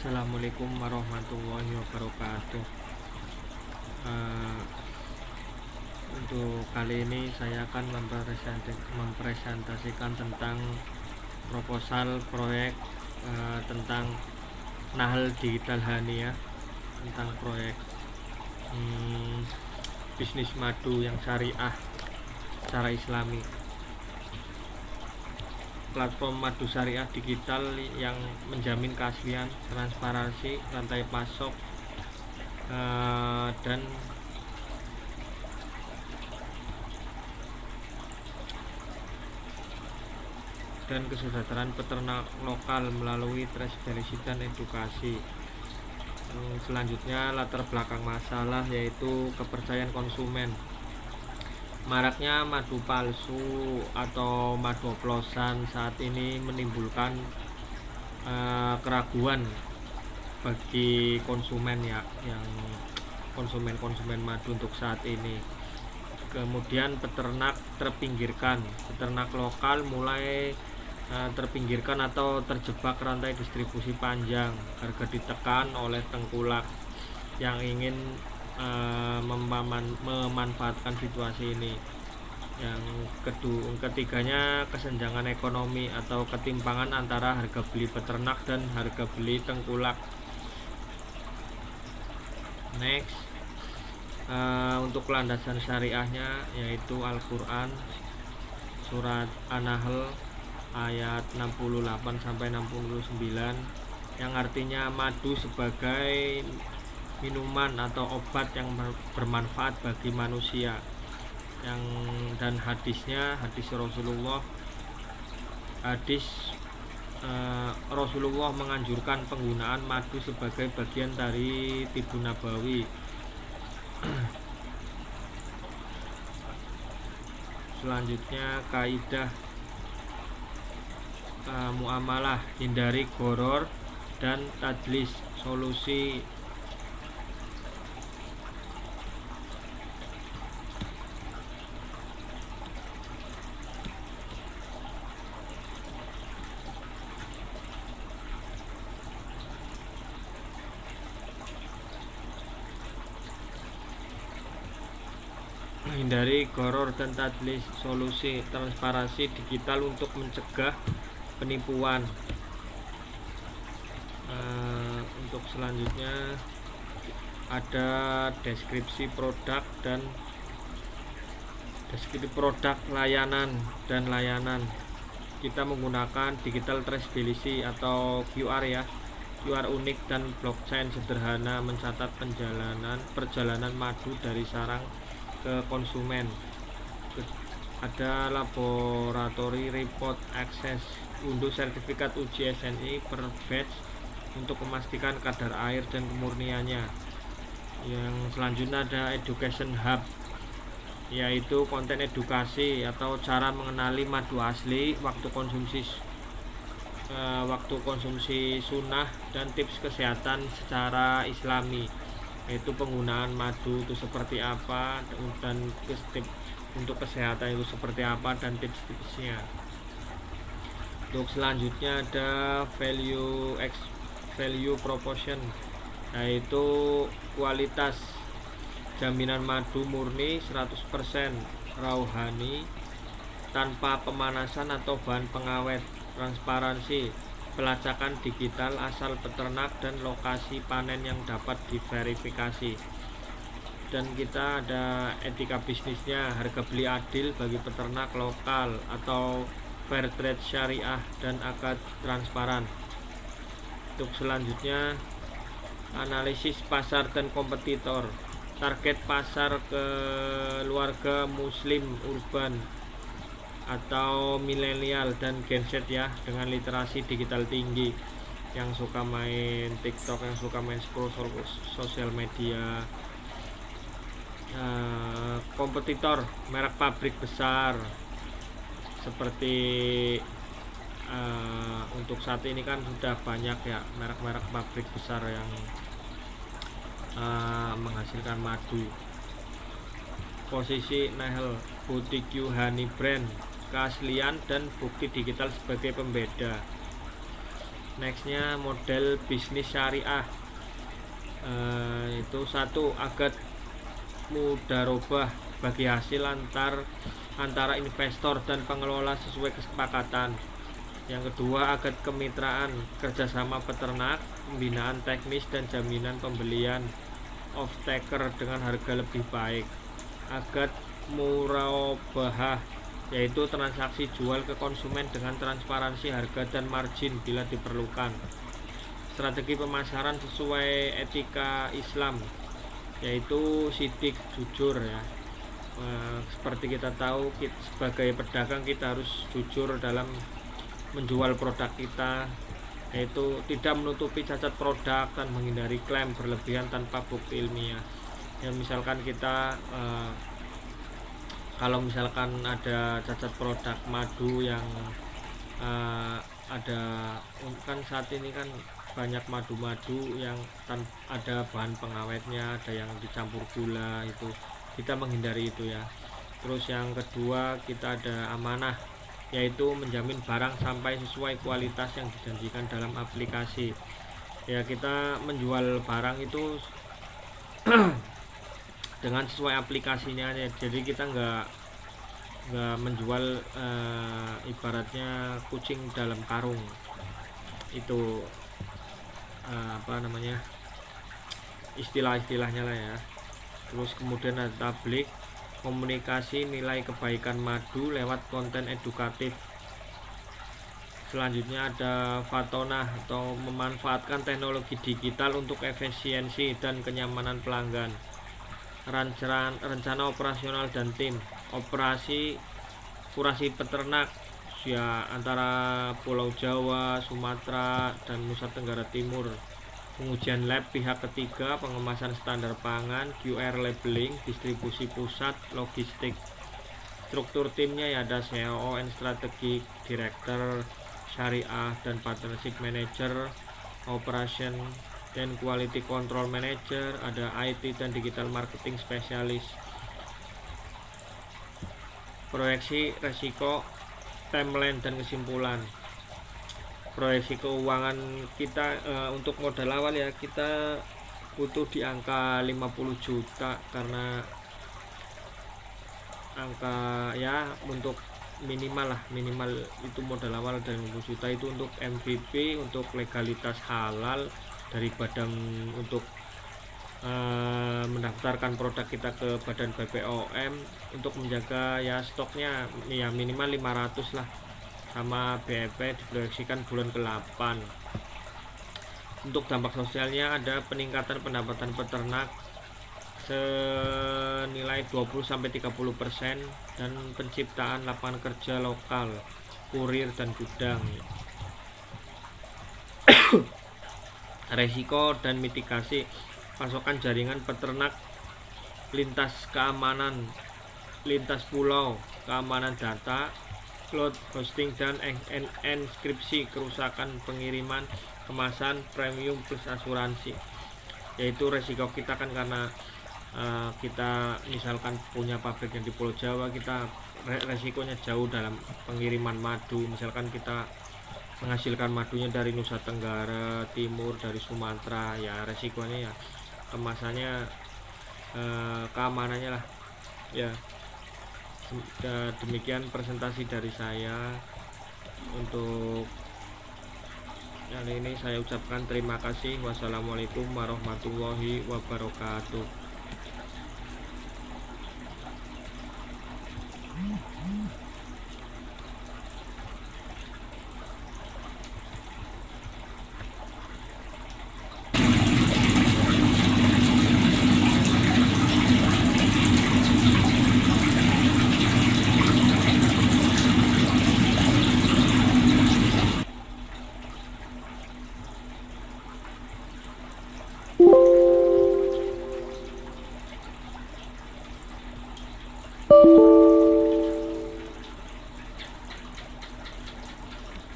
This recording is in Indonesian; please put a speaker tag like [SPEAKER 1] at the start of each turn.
[SPEAKER 1] Assalamualaikum warahmatullahi wabarakatuh. Eh, untuk kali ini saya akan mempresentasikan tentang proposal proyek tentang Nahl Digital Honey ya, tentang proyek bisnis madu yang syariah secara islami. Platform madu syariah digital yang menjamin keaslian, transparansi, rantai pasok, dan kesejahteraan peternak lokal melalui traceability dan edukasi. Selanjutnya latar belakang masalah yaitu kepercayaan konsumen. Maraknya madu palsu atau madu oplosan saat ini menimbulkan keraguan bagi konsumen ya, yang konsumen madu untuk saat ini. Kemudian peternak terpinggirkan, peternak lokal mulai terpinggirkan atau terjebak rantai distribusi panjang, harga ditekan oleh tengkulak yang ingin memanfaatkan situasi ini. Yang ketiganya kesenjangan ekonomi atau ketimpangan antara harga beli peternak dan harga beli tengkulak. Next, untuk landasan syariahnya yaitu Al-Quran surat An-Nahl ayat 68 sampai 69 yang artinya madu sebagai minuman atau obat yang bermanfaat bagi manusia, dan hadisnya hadis Rasulullah menganjurkan penggunaan madu sebagai bagian dari tibu nabawi. Selanjutnya kaidah muamalah, hindari goror dan tadlis, solusi solusi transparansi digital untuk mencegah penipuan. Untuk selanjutnya ada deskripsi produk, layanan. Kita menggunakan digital traceability atau QR ya, QR unik dan blockchain sederhana mencatat perjalanan madu dari sarang ke konsumen. Ada laboratory report access, unduh sertifikat uji SNI per batch untuk memastikan kadar air dan kemurniannya. Yang selanjutnya ada education hub, yaitu konten edukasi atau cara mengenali madu asli, waktu konsumsi sunnah, dan tips kesehatan secara islami, yaitu penggunaan madu itu seperti apa dan tips untuk kesehatan itu seperti apa dan tips-tipsnya. Untuk selanjutnya ada value proposition, yaitu kualitas, jaminan madu murni 100% rauhani tanpa pemanasan atau bahan pengawet, transparansi, pelacakan digital asal peternak dan lokasi panen yang dapat diverifikasi. Dan kita ada etika bisnisnya, harga beli adil bagi peternak lokal atau fair trade syariah dan akad transparan. Untuk selanjutnya analisis pasar dan kompetitor, target pasar keluarga muslim urban atau milenial dan Gen Z ya, dengan literasi digital tinggi, yang suka main TikTok, yang suka main scroll sosial media. Kompetitor, merek pabrik besar seperti untuk saat ini kan sudah banyak ya merek-merek pabrik besar yang menghasilkan madu. Posisi Nahl Boutique Honey brand, keaslian dan bukti digital sebagai pembeda. Nextnya model bisnis syariah, itu satu, agak mudarobah bagi hasil antara investor dan pengelola sesuai kesepakatan. Yang kedua, agak kemitraan kerjasama peternak, pembinaan teknis dan jaminan pembelian off-taker dengan harga lebih baik. Agak murabahah, yaitu transaksi jual ke konsumen dengan transparansi harga dan margin bila diperlukan. Strategi pemasaran sesuai etika Islam, yaitu sidik jujur ya. Seperti kita tahu, sebagai pedagang kita harus jujur dalam menjual produk kita, yaitu tidak menutupi cacat produk dan menghindari klaim berlebihan tanpa bukti ilmiah. Ya, misalkan kita kalau misalkan ada cacat produk madu yang ada, kan saat ini kan banyak madu-madu yang ada bahan pengawetnya, ada yang dicampur gula, itu kita menghindari itu ya. Terus yang kedua, kita ada amanah, yaitu menjamin barang sampai sesuai kualitas yang dijanjikan dalam aplikasi. Ya, kita menjual barang itu dengan sesuai aplikasinya ya. Jadi kita nggak menjual ibaratnya kucing dalam karung. Itu istilah-istilahnya lah ya. Terus kemudian ada tablik, komunikasi nilai kebaikan madu lewat konten edukatif. Selanjutnya ada fatona, atau memanfaatkan teknologi digital untuk efisiensi dan kenyamanan pelanggan. Rencana operasional dan tim kurasi peternak ya, antara Pulau Jawa, Sumatera, dan Nusa Tenggara Timur. Pengujian lab pihak ketiga, pengemasan standar pangan, QR labeling, distribusi pusat, logistik. Struktur timnya ya ada CEO and Strategic Director, Syariah dan Partnership Manager, Operation dan Quality Control Manager, ada IT dan Digital Marketing Specialist. Proyeksi resiko, timeline dan kesimpulan. Proyeksi keuangan kita untuk modal awal ya, kita butuh di angka 50 juta, karena angka ya untuk minimal itu modal awal dari 50 juta itu untuk MVP, untuk legalitas halal dari badan, untuk mendaftarkan produk kita ke badan BPOM, untuk menjaga ya stoknya ya minimal 500 lah, sama BEP diproyeksikan bulan ke-8. Untuk dampak sosialnya ada peningkatan pendapatan peternak senilai 20-30% dan penciptaan lapangan kerja lokal, kurir dan gudang. Resiko dan mitigasi, pasokan jaringan peternak, lintas keamanan, lintas pulau, keamanan data, cloud hosting dan enkripsi, kerusakan pengiriman, kemasan, premium plus asuransi. Yaitu resiko kita kan karena kita misalkan punya pabrik yang di Pulau Jawa, kita resikonya jauh dalam pengiriman madu. Misalkan kita menghasilkan madunya dari Nusa Tenggara Timur, dari Sumatera, ya resikonya ya kemasannya, keamanannya lah ya. Demikian presentasi dari saya. Untuk kali ini saya ucapkan terima kasih. Wassalamualaikum warahmatullahi wabarakatuh.